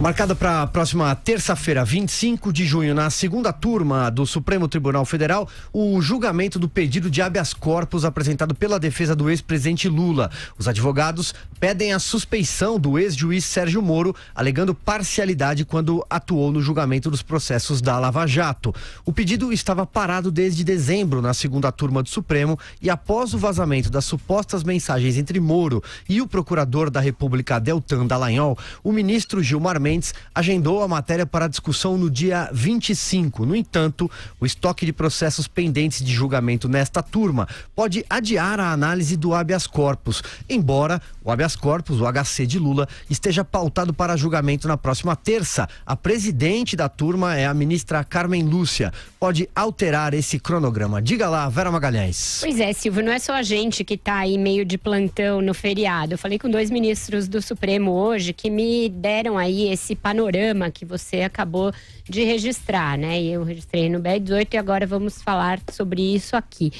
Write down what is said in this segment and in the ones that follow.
Marcada para a próxima terça-feira, 25 de junho, na segunda turma do Supremo Tribunal Federal, o julgamento do pedido de habeas corpus apresentado pela defesa do ex-presidente Lula. Os advogados pedem a suspeição do ex-juiz Sérgio Moro, alegando parcialidade quando atuou no julgamento dos processos da Lava Jato. O pedido estava parado desde dezembro na segunda turma do Supremo e após o vazamento das supostas mensagens entre Moro e o procurador da República Deltan Dallagnol, o ministro Gilmar Mendes agendou a matéria para discussão no dia 25. No entanto, o estoque de processos pendentes de julgamento nesta turma pode adiar a análise do habeas corpus, embora o habeas corpus, o HC de Lula, esteja pautado para julgamento na próxima terça. A presidente da turma é a ministra Carmen Lúcia. Pode alterar esse cronograma. Diga lá, Vera Magalhães. Pois é, Silvio, não é só a gente que está aí meio de plantão no feriado. Eu falei com 2 ministros do Supremo hoje que me deram aí esse panorama que você acabou de registrar, né? E eu registrei no BR-18 e agora vamos falar sobre isso aqui.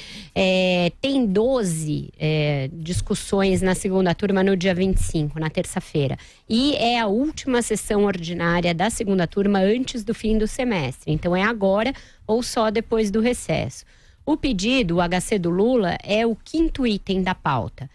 Tem 12 discussões na segunda turma no dia 25, na terça-feira. E é a última sessão ordinária da segunda turma antes do fim do semestre. Então é agora ou só depois do recesso. O pedido, o HC do Lula, é o 5º item da pauta.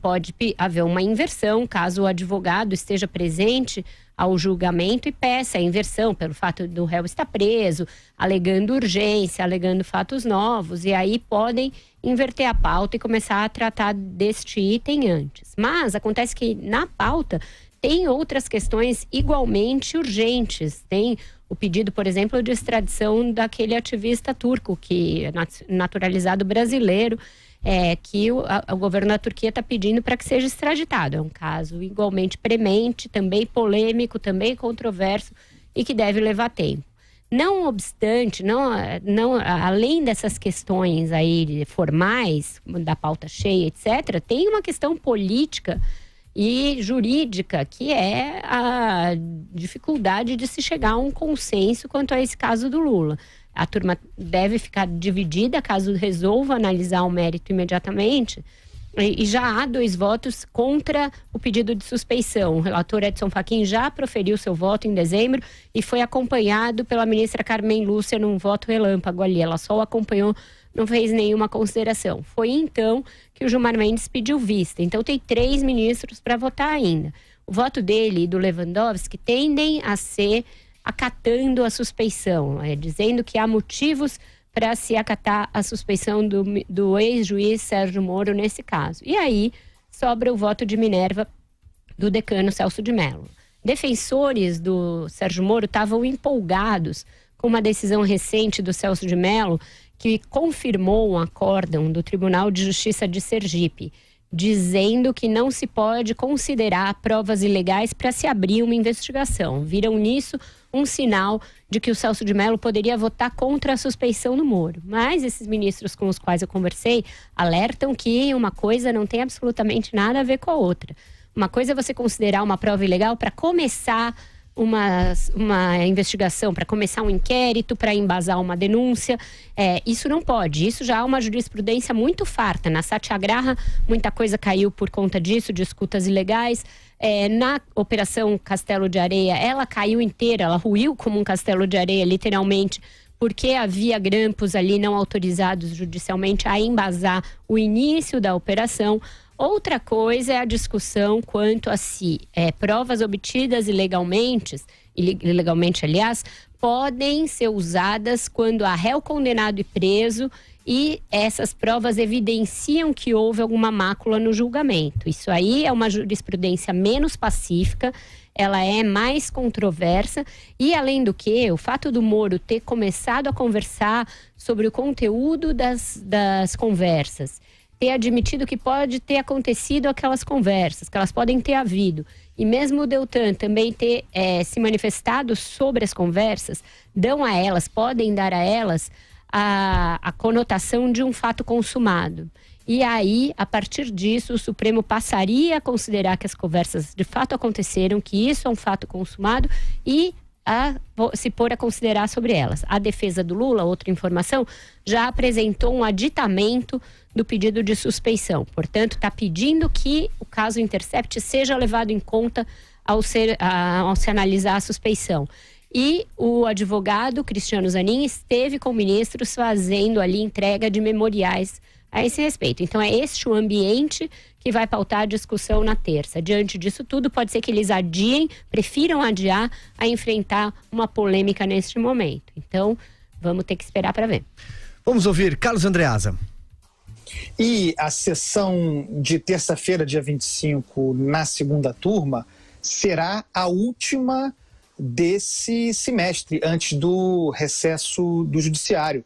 Pode haver uma inversão caso o advogado esteja presente ao julgamento e peça a inversão pelo fato do réu estar preso, alegando urgência, alegando fatos novos, e aí podem inverter a pauta e começar a tratar deste item antes. Mas acontece que na pauta tem outras questões igualmente urgentes. Tem o pedido, por exemplo, de extradição daquele ativista turco, que é naturalizado brasileiro, que o governo da Turquia está pedindo para que seja extraditado. É um caso igualmente premente, também polêmico, também controverso e que deve levar tempo. Não obstante, além dessas questões aí formais, da pauta cheia, etc., tem uma questão política e jurídica, que é a dificuldade de se chegar a um consenso quanto a esse caso do Lula. A turma deve ficar dividida caso resolva analisar o mérito imediatamente. E já há 2 votos contra o pedido de suspeição. O relator Edson Fachin já proferiu seu voto em dezembro e foi acompanhado pela ministra Carmen Lúcia num voto relâmpago ali. Ela só o acompanhou, não fez nenhuma consideração. Foi então que o Gilmar Mendes pediu vista. Então tem 3 ministros para votar ainda. O voto dele e do Lewandowski tendem a ser acatando a suspeição, dizendo que há motivos para se acatar a suspeição do ex-juiz Sérgio Moro nesse caso. E aí sobra o voto de Minerva do decano Celso de Mello. Defensores do Sérgio Moro estavam empolgados com uma decisão recente do Celso de Mello que confirmou um acórdão do Tribunal de Justiça de Sergipe, dizendo que não se pode considerar provas ilegais para se abrir uma investigação. Viram nisso um sinal de que o Celso de Mello poderia votar contra a suspeição do Moro. Mas esses ministros com os quais eu conversei alertam que uma coisa não tem absolutamente nada a ver com a outra. Uma coisa é você considerar uma prova ilegal para começar uma investigação, para começar um inquérito, para embasar uma denúncia. Isso não pode. Isso já há uma jurisprudência muito farta. Na Satyagraha, muita coisa caiu por conta disso, de escutas ilegais. Na Operação Castelo de Areia, ela caiu inteira, ela ruiu como um castelo de areia, literalmente, porque havia grampos ali não autorizados judicialmente a embasar o início da operação. Outra coisa é a discussão quanto a se provas obtidas ilegalmente, aliás, podem ser usadas quando há réu condenado e preso e essas provas evidenciam que houve alguma mácula no julgamento. Isso aí é uma jurisprudência menos pacífica, ela é mais controversa e, além do que, o fato do Moro ter começado a conversar sobre o conteúdo das conversas, ter admitido que pode ter acontecido aquelas conversas, que elas podem ter havido, e mesmo o Deltan também ter se manifestado sobre as conversas, podem dar a elas a conotação de um fato consumado. E aí, a partir disso, o Supremo passaria a considerar que as conversas de fato aconteceram, que isso é um fato consumado e se pôr a considerar sobre elas. A defesa do Lula, outra informação, já apresentou um aditamento do pedido de suspeição. Portanto, está pedindo que o caso Intercept seja levado em conta ao se analisar a suspeição. E o advogado Cristiano Zanin esteve com ministros fazendo ali entrega de memoriais a esse respeito. Então é este o ambiente que vai pautar a discussão na terça. Diante disso tudo, pode ser que eles prefiram adiar a enfrentar uma polêmica neste momento. Então, vamos ter que esperar para ver. Vamos ouvir Carlos Andreasa. E a sessão de terça-feira, dia 25, na segunda turma, será a última desse semestre, antes do recesso do Judiciário.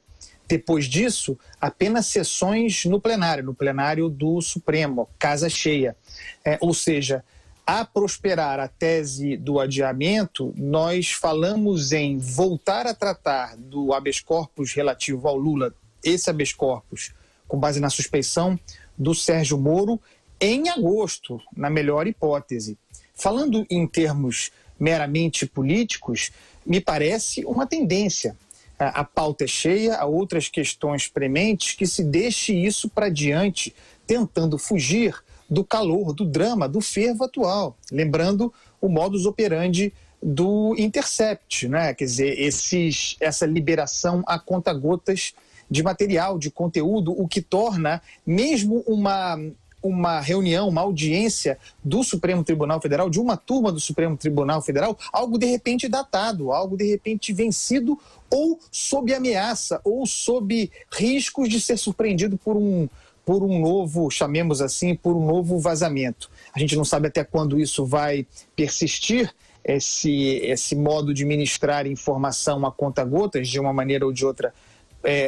Depois disso, apenas sessões no plenário do Supremo, casa cheia. Ou seja, a prosperar a tese do adiamento, nós falamos em voltar a tratar do habeas corpus relativo ao Lula, esse habeas corpus, com base na suspeição do Sérgio Moro, em agosto, na melhor hipótese. Falando em termos meramente políticos, me parece uma tendência. A pauta é cheia, há outras questões prementes, que se deixe isso para diante, tentando fugir do calor, do drama, do fervo atual. Lembrando o modus operandi do Intercept, né? Quer dizer, essa liberação a conta-gotas de material, de conteúdo, o que torna mesmo uma reunião, uma audiência do Supremo Tribunal Federal, de uma turma do Supremo Tribunal Federal, algo de repente datado, algo de repente vencido ou sob ameaça, ou sob riscos de ser surpreendido por um novo, chamemos assim, por um novo vazamento. A gente não sabe até quando isso vai persistir, esse modo de ministrar informação a conta-gotas, de uma maneira ou de outra,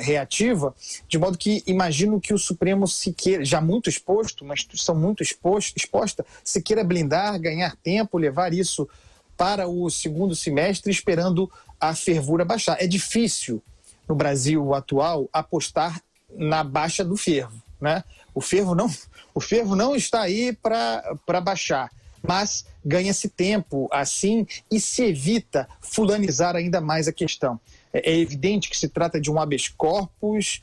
reativa, de modo que imagino que o Supremo se queira, já muito exposto, uma instituição muito exposta, se queira blindar, ganhar tempo, levar isso para o segundo semestre, esperando a fervura baixar. É difícil, no Brasil atual, apostar na baixa do fervo, né? O fervo não está aí para baixar, mas ganha-se tempo assim e se evita fulanizar ainda mais a questão. É evidente que se trata de um habeas corpus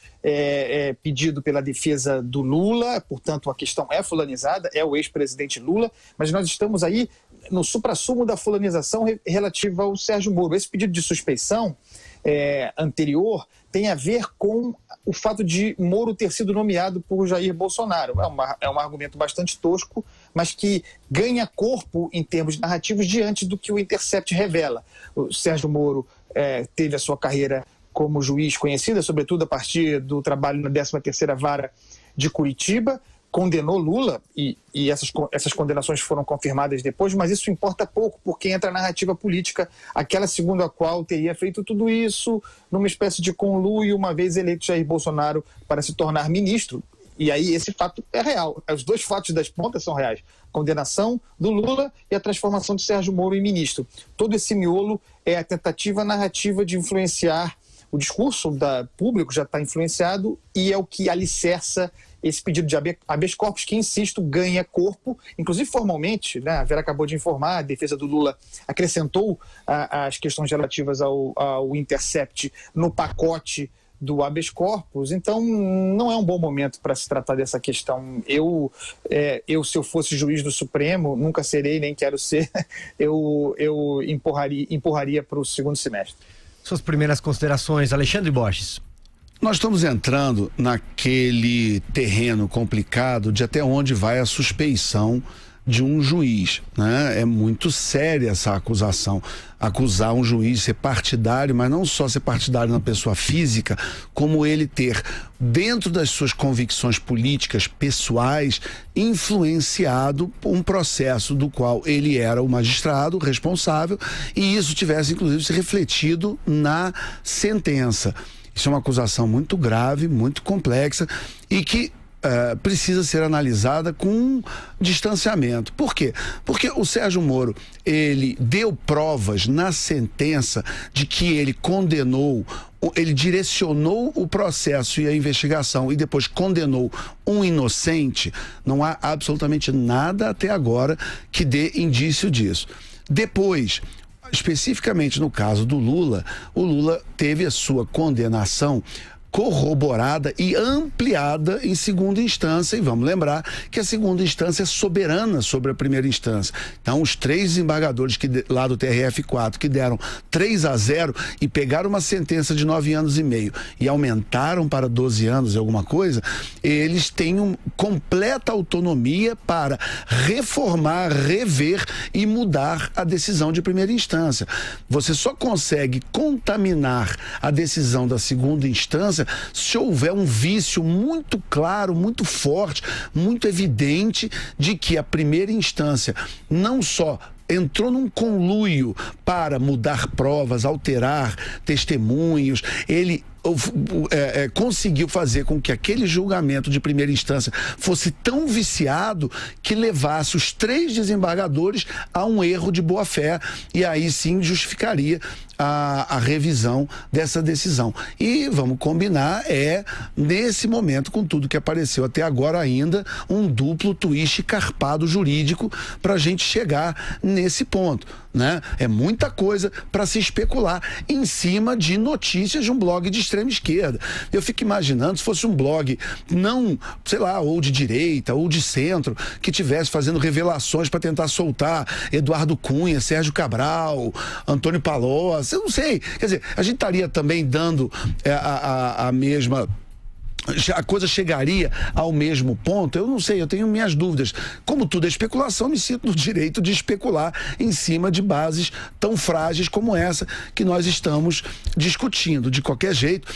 pedido pela defesa do Lula, portanto a questão é fulanizada, é o ex-presidente Lula, mas nós estamos aí no suprassumo da fulanização relativa ao Sérgio Moro. Esse pedido de suspeição anterior tem a ver com o fato de Moro ter sido nomeado por Jair Bolsonaro. É um argumento bastante tosco, mas que ganha corpo em termos narrativos diante do que o Intercept revela. O Sérgio Moro teve a sua carreira como juiz conhecida, sobretudo a partir do trabalho na 13ª Vara de Curitiba, condenou Lula e essas condenações foram confirmadas depois, mas isso importa pouco, porque entra a narrativa política, aquela segundo a qual teria feito tudo isso numa espécie de conluio, uma vez eleito Jair Bolsonaro para se tornar ministro. E aí esse fato é real. Os dois fatos das pontas são reais. A condenação do Lula e a transformação de Sérgio Moro em ministro. Todo esse miolo é a tentativa narrativa de influenciar o discurso público, já está influenciado, e é o que alicerça esse pedido de habeas corpus, que, insisto, ganha corpo, inclusive formalmente, né? A Vera acabou de informar, a defesa do Lula acrescentou as questões relativas ao Intercept no pacote do habeas corpus, então não é um bom momento para se tratar dessa questão. Eu, se eu fosse juiz do Supremo, nunca serei, nem quero ser, eu empurraria para o segundo semestre. Suas primeiras considerações, Alexandre Borges. Nós estamos entrando naquele terreno complicado de até onde vai a suspeição de um juiz, né? É muito séria essa acusação. Acusar um juiz de ser partidário, mas não só ser partidário na pessoa física, como ele ter, dentro das suas convicções políticas pessoais, influenciado um processo do qual ele era o magistrado responsável, e isso tivesse, inclusive, se refletido na sentença. Isso é uma acusação muito grave, muito complexa e que precisa ser analisada com distanciamento. Por quê? Porque o Sérgio Moro, ele deu provas na sentença de que ele condenou, ele direcionou o processo e a investigação e depois condenou um inocente. Não há absolutamente nada até agora que dê indício disso. Depois, especificamente no caso do Lula, o Lula teve a sua condenação corroborada e ampliada em segunda instância, e vamos lembrar que a segunda instância é soberana sobre a primeira instância. Então, os 3 desembargadores lá do TRF4 que deram 3-0 e pegaram uma sentença de 9 anos e meio e aumentaram para 12 anos e alguma coisa, eles têm completa autonomia para reformar, rever e mudar a decisão de primeira instância. Você só consegue contaminar a decisão da segunda instância se houver um vício muito claro, muito forte, muito evidente de que a primeira instância não só entrou num conluio para mudar provas, alterar testemunhos, ele conseguiu fazer com que aquele julgamento de primeira instância fosse tão viciado que levasse os 3 desembargadores a um erro de boa-fé, e aí sim justificaria a revisão dessa decisão. E vamos combinar, nesse momento, com tudo que apareceu até agora ainda, um duplo twist carpado jurídico para a gente chegar nesse ponto, né? É muita coisa para se especular em cima de notícias de um blog de extrema esquerda. Eu fico imaginando se fosse um blog não, sei lá, ou de direita ou de centro, que tivesse fazendo revelações para tentar soltar Eduardo Cunha, Sérgio Cabral, Antônio Palocci, eu não sei. Quer dizer, a gente estaria também dando a mesma... A coisa chegaria ao mesmo ponto? Eu não sei, eu tenho minhas dúvidas. Como tudo é especulação, me sinto no direito de especular em cima de bases tão frágeis como essa que nós estamos discutindo. De qualquer jeito,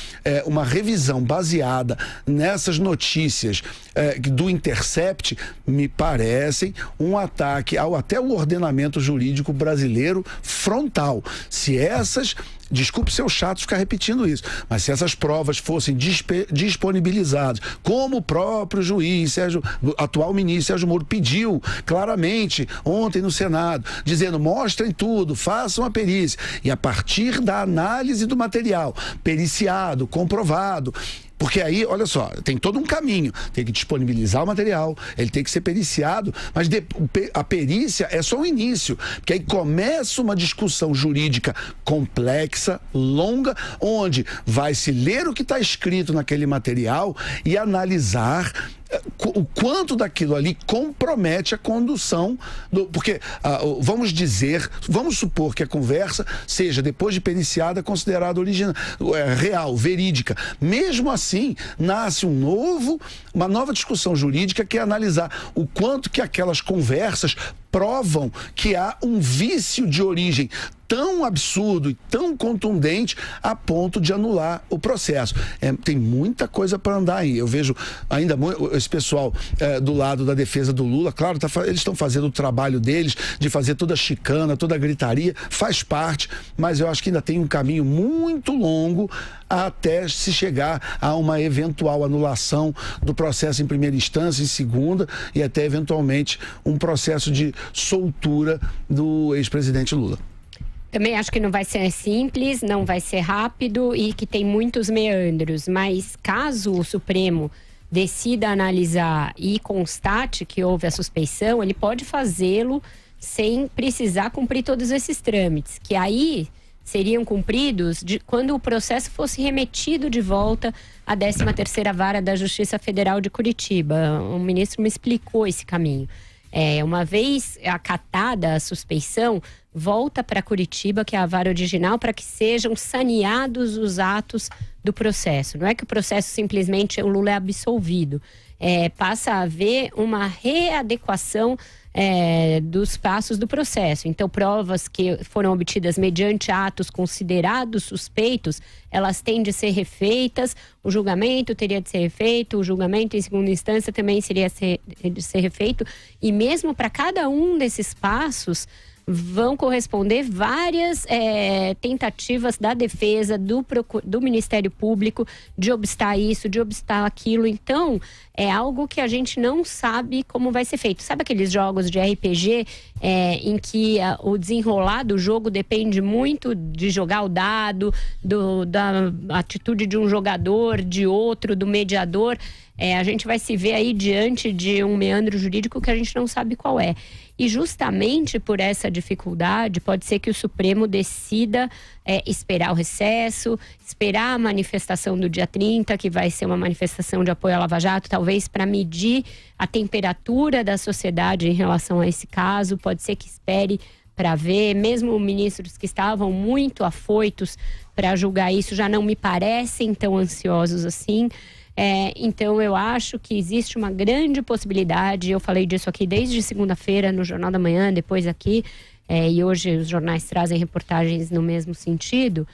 uma revisão baseada nessas notícias do Intercept me parecem um ataque até o ordenamento jurídico brasileiro frontal. Se essas... Desculpe ser chato ficar repetindo isso, mas se essas provas fossem disponibilizadas, como o próprio juiz, atual ministro Sérgio Moro pediu claramente ontem no Senado, dizendo: mostrem tudo, façam a perícia, e a partir da análise do material periciado, comprovado, porque aí, olha só, tem todo um caminho. Tem que disponibilizar o material, ele tem que ser periciado, mas a perícia é só o início, porque aí começa uma discussão jurídica complexa, longa, onde vai se ler o que está escrito naquele material e analisar o quanto daquilo ali compromete a condução porque vamos supor que a conversa seja, depois de periciada, considerada real, verídica. Mesmo assim, nasce uma nova discussão jurídica, que é analisar o quanto que aquelas conversas provam que há um vício de origem tão absurdo e tão contundente a ponto de anular o processo. Tem muita coisa para andar aí. Eu vejo ainda esse pessoal do lado da defesa do Lula, claro, eles estão fazendo o trabalho deles, de fazer toda a chicana, toda a gritaria, faz parte, mas eu acho que ainda tem um caminho muito longo até se chegar a uma eventual anulação do processo em primeira instância, em segunda, e até eventualmente um processo de soltura do ex-presidente Lula. Também acho que não vai ser simples, não vai ser rápido e que tem muitos meandros, mas caso o Supremo decida analisar e constate que houve a suspeição, ele pode fazê-lo sem precisar cumprir todos esses trâmites, que aí seriam cumpridos quando o processo fosse remetido de volta à 13ª Vara da Justiça Federal de Curitiba. O ministro me explicou esse caminho. Uma vez acatada a suspeição, volta para Curitiba, que é a vara original, para que sejam saneados os atos do processo. Não é que o processo simplesmente o Lula é absolvido. Passa a haver uma readequação dos passos do processo. Então, provas que foram obtidas mediante atos considerados suspeitos, elas têm de ser refeitas, o julgamento teria de ser refeito, o julgamento em segunda instância também seria de ser refeito, e mesmo para cada um desses passos vão corresponder várias tentativas da defesa, do Ministério Público, de obstar isso, de obstar aquilo. Então, é algo que a gente não sabe como vai ser feito. Sabe aqueles jogos de RPG em que o desenrolar do jogo depende muito de jogar o dado, da atitude de um jogador, de outro, do mediador? A gente vai se ver aí diante de um meandro jurídico que a gente não sabe qual é. E justamente por essa dificuldade, pode ser que o Supremo decida esperar o recesso, esperar a manifestação do dia 30, que vai ser uma manifestação de apoio à Lava Jato, talvez para medir a temperatura da sociedade em relação a esse caso. Pode ser que espere para ver, mesmo ministros que estavam muito afoitos para julgar isso já não me parecem tão ansiosos assim. Então eu acho que existe uma grande possibilidade, eu falei disso aqui desde segunda-feira no Jornal da Manhã, depois aqui, e hoje os jornais trazem reportagens no mesmo sentido.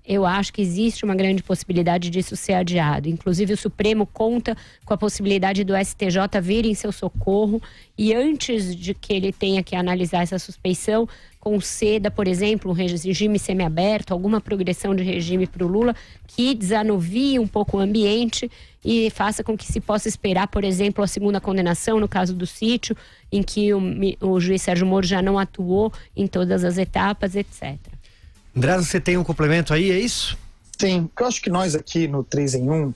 Eu acho que existe uma grande possibilidade disso ser adiado. Inclusive o Supremo conta com a possibilidade do STJ vir em seu socorro e antes de que ele tenha que analisar essa suspeição, conceda, por exemplo, um regime semiaberto, alguma progressão de regime para o Lula que desanuvie um pouco o ambiente e faça com que se possa esperar, por exemplo, a segunda condenação no caso do sítio, em que o juiz Sérgio Moro já não atuou em todas as etapas, etc. André, você tem um complemento aí, é isso? Sim, eu acho que nós aqui no 3 em 1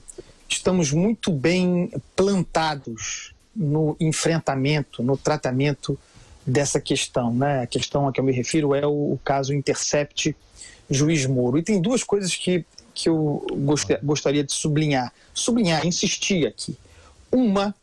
estamos muito bem plantados no enfrentamento, no tratamento dessa questão, né? A questão a que eu me refiro é o caso Intercept Juiz Moro. E tem duas coisas que eu gostaria de sublinhar, insistir aqui. Uma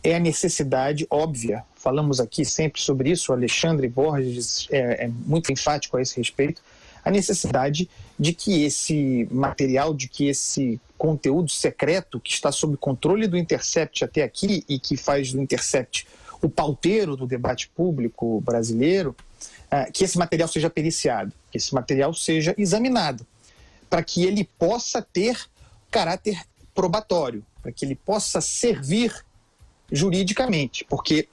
é a necessidade óbvia, falamos aqui sempre sobre isso, o Alexandre Borges é muito enfático a esse respeito, a necessidade de que esse material, de que esse conteúdo secreto que está sob controle do Intercept até aqui e que faz do Intercept o pauteiro do debate público brasileiro, que esse material seja periciado, que esse material seja examinado, para que ele possa ter caráter probatório, para que ele possa servir juridicamente, porque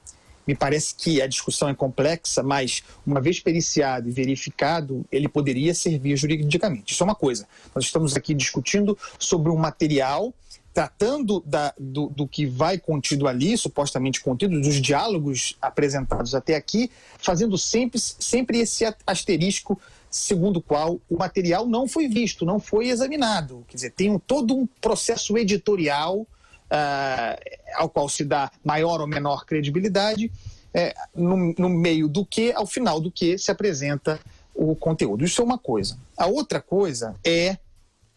me parece que a discussão é complexa, mas uma vez periciado e verificado, ele poderia servir juridicamente. Isso é uma coisa. Nós estamos aqui discutindo sobre um material, tratando do que vai contido ali, supostamente contido, dos diálogos apresentados até aqui, fazendo sempre esse asterisco segundo o qual o material não foi visto, não foi examinado. Quer dizer, tem todo um processo editorial ao qual se dá maior ou menor credibilidade, no meio do que, ao final do que se apresenta o conteúdo. Isso é uma coisa. A outra coisa é,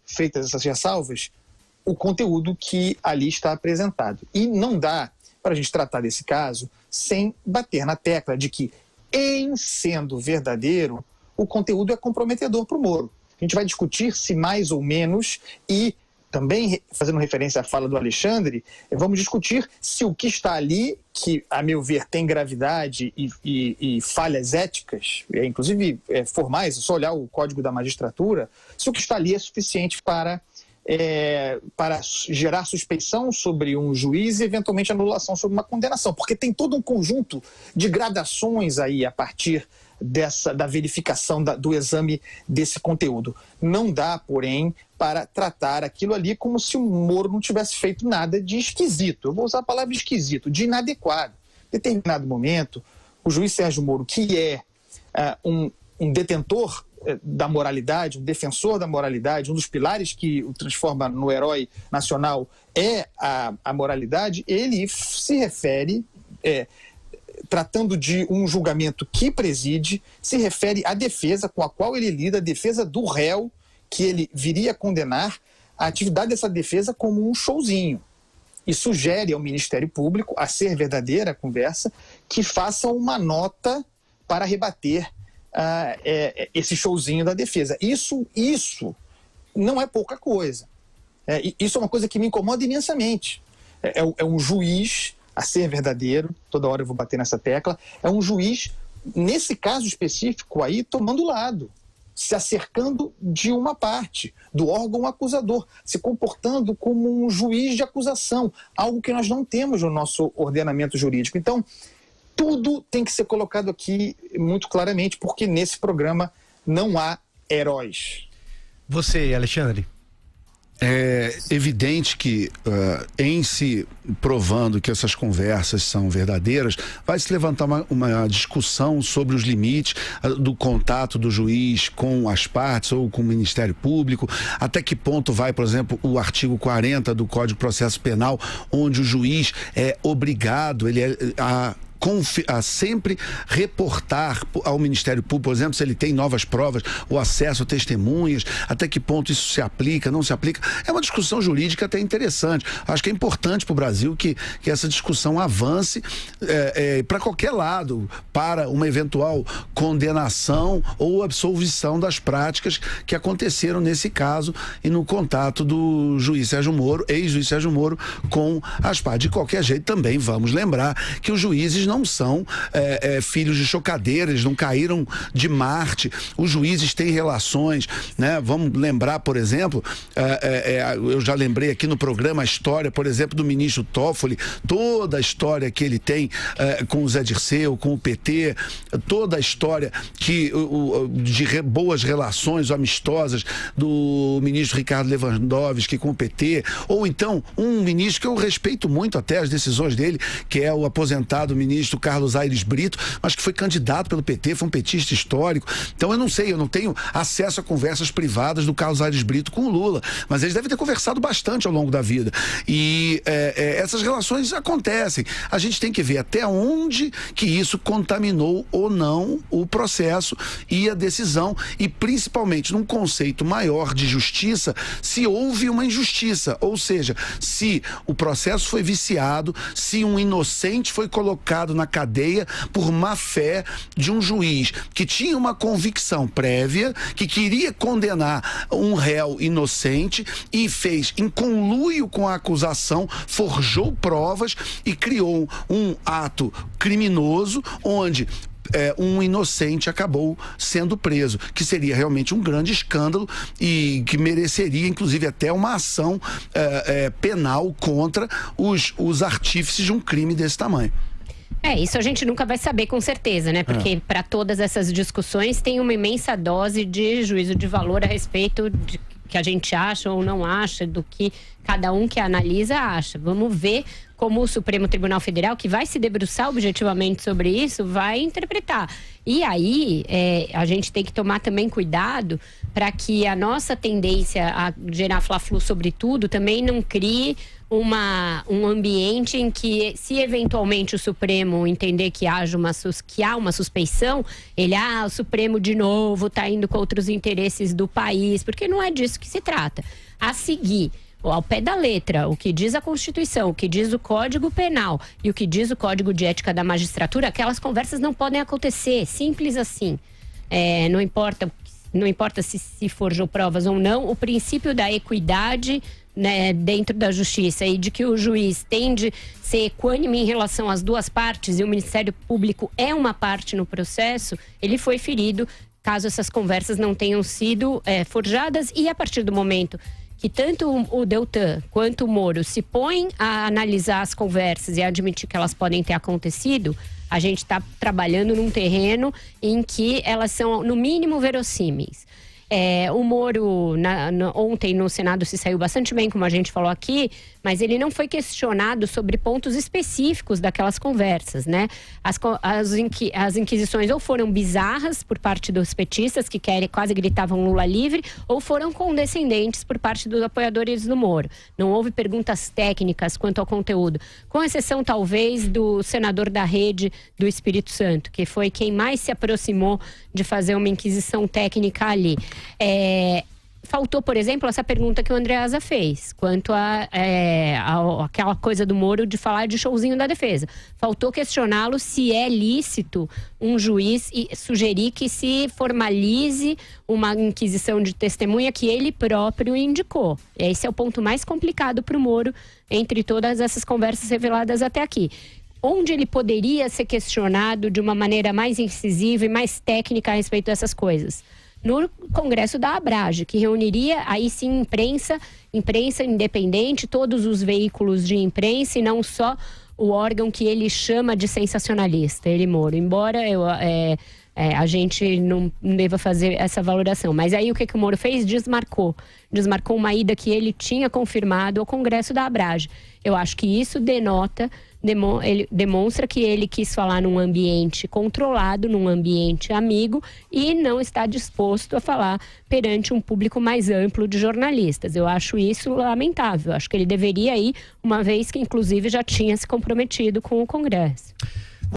feitas essas ressalvas, o conteúdo que ali está apresentado. E não dá para a gente tratar desse caso sem bater na tecla de que, em sendo verdadeiro, o conteúdo é comprometedor para o Moro. A gente vai discutir se mais ou menos e também, fazendo referência à fala do Alexandre, vamos discutir se o que está ali, que, a meu ver, tem gravidade e falhas éticas, inclusive formais, é só olhar o Código da Magistratura, se o que está ali é suficiente para gerar suspeição sobre um juiz e, eventualmente, anulação sobre uma condenação. Porque tem todo um conjunto de gradações aí a partir da verificação do exame desse conteúdo. Não dá, porém, para tratar aquilo ali como se o Moro não tivesse feito nada de esquisito. Eu vou usar a palavra esquisito, de inadequado. Em determinado momento, o juiz Sérgio Moro, que é um detentor da moralidade, um defensor da moralidade, um dos pilares que o transforma no herói nacional é a moralidade, ele se refere, tratando de um julgamento que preside, se refere à defesa com a qual ele lida, a defesa do réu que ele viria a condenar, a atividade dessa defesa como um showzinho. E sugere ao Ministério Público, a ser verdadeira a conversa, que faça uma nota para rebater esse showzinho da defesa. Isso não é pouca coisa. Isso é uma coisa que me incomoda imensamente. É um juiz, a ser verdadeiro, toda hora eu vou bater nessa tecla, é um juiz, nesse caso específico aí, tomando lado, se acercando de uma parte, do órgão acusador, se comportando como um juiz de acusação, algo que nós não temos no nosso ordenamento jurídico. Então, tudo tem que ser colocado aqui muito claramente, porque nesse programa não há heróis. Você, Alexandre? É evidente que, em se provando que essas conversas são verdadeiras, vai se levantar uma discussão sobre os limites do contato do juiz com as partes ou com o Ministério Público, até que ponto vai, por exemplo, o artigo 40 do Código de Processo Penal, onde o juiz é obrigado a sempre reportar ao Ministério Público, por exemplo, se ele tem novas provas, o acesso a testemunhas, até que ponto isso se aplica, não se aplica. É uma discussão jurídica até interessante. Acho que é importante para o Brasil que essa discussão avance para qualquer lado, para uma eventual condenação ou absolvição das práticas que aconteceram nesse caso e no contato do juiz Sérgio Moro, ex-juiz Sérgio Moro, com as partes. De qualquer jeito, também vamos lembrar que os juízes não são filhos de chocadeira, eles não caíram de Marte. Os juízes têm relações, né? Vamos lembrar, por exemplo, eu já lembrei aqui no programa a história, por exemplo, do ministro Toffoli, toda a história que ele tem com o Zé Dirceu, com o PT, toda a história de boas relações amistosas do ministro Ricardo Lewandowski com o PT, ou então um ministro que eu respeito muito até as decisões dele, que é o aposentado ministro Carlos Aires Brito, mas que foi candidato pelo PT, foi um petista histórico. Então eu não sei, eu não tenho acesso a conversas privadas do Carlos Aires Brito com o Lula, mas eles devem ter conversado bastante ao longo da vida. E essas relações acontecem. A gente tem que ver até onde que isso contaminou ou não o processo e a decisão, e principalmente num conceito maior de justiça, se houve uma injustiça, ou seja, se o processo foi viciado, se um inocente foi colocado na cadeia por má fé de um juiz que tinha uma convicção prévia, que queria condenar um réu inocente e fez em conluio com a acusação, forjou provas e criou um ato criminoso onde um inocente acabou sendo preso, que seria realmente um grande escândalo e que mereceria, inclusive, até uma ação penal contra os artífices de um crime desse tamanho. Isso a gente nunca vai saber com certeza, né? Porque para todas essas discussões tem uma imensa dose de juízo de valor a respeito de que a gente acha ou não acha, do que cada um que analisa acha. Vamos ver como o Supremo Tribunal Federal, que vai se debruçar objetivamente sobre isso, vai interpretar. E aí, a gente tem que tomar também cuidado para que a nossa tendência a gerar fla-flu sobre tudo também não crie um ambiente em que, se eventualmente o Supremo entender que há uma suspeição, o Supremo de novo está indo contra outros interesses do país, porque não é disso que se trata. A seguir, ao pé da letra, o que diz a Constituição, o que diz o Código Penal e o que diz o Código de Ética da Magistratura, aquelas conversas não podem acontecer, simples assim. Não importa se forjou provas ou não, o princípio da equidade, né, dentro da justiça, e de que o juiz tem de ser equânime em relação às duas partes, e o Ministério Público é uma parte no processo, ele foi ferido caso essas conversas não tenham sido forjadas. E a partir do momento que tanto o Deltan quanto o Moro se põem a analisar as conversas e a admitir que elas podem ter acontecido, a gente está trabalhando num terreno em que elas são, no mínimo, verossímeis. O Moro, ontem no Senado, se saiu bastante bem, como a gente falou aqui, mas ele não foi questionado sobre pontos específicos daquelas conversas, né? As inquisições ou foram bizarras por parte dos petistas, que quase gritavam Lula livre, ou foram condescendentes por parte dos apoiadores do Moro. Não houve perguntas técnicas quanto ao conteúdo, com exceção, talvez, do senador da Rede do Espírito Santo, que foi quem mais se aproximou de fazer uma inquisição técnica ali. Faltou, por exemplo, essa pergunta que o Andreasa fez, quanto aquela coisa do Moro de falar de showzinho da defesa. Faltou questioná-lo se é lícito um juiz sugerir que se formalize uma inquisição de testemunha que ele próprio indicou. Esse é o ponto mais complicado para o Moro entre todas essas conversas reveladas até aqui. Onde ele poderia ser questionado de uma maneira mais incisiva e mais técnica a respeito dessas coisas? No Congresso da Abrage, que reuniria aí sim imprensa independente, todos os veículos de imprensa e não só o órgão que ele chama de sensacionalista, ele, Moro. Embora a gente não deva fazer essa valoração. Mas aí o que o Moro fez? Desmarcou uma ida que ele tinha confirmado ao Congresso da Abrage. Eu acho que isso demonstra que ele quis falar num ambiente controlado, num ambiente amigo, e não está disposto a falar perante um público mais amplo de jornalistas. Eu acho isso lamentável. Eu acho que ele deveria ir, uma vez que inclusive já tinha se comprometido com o Congresso.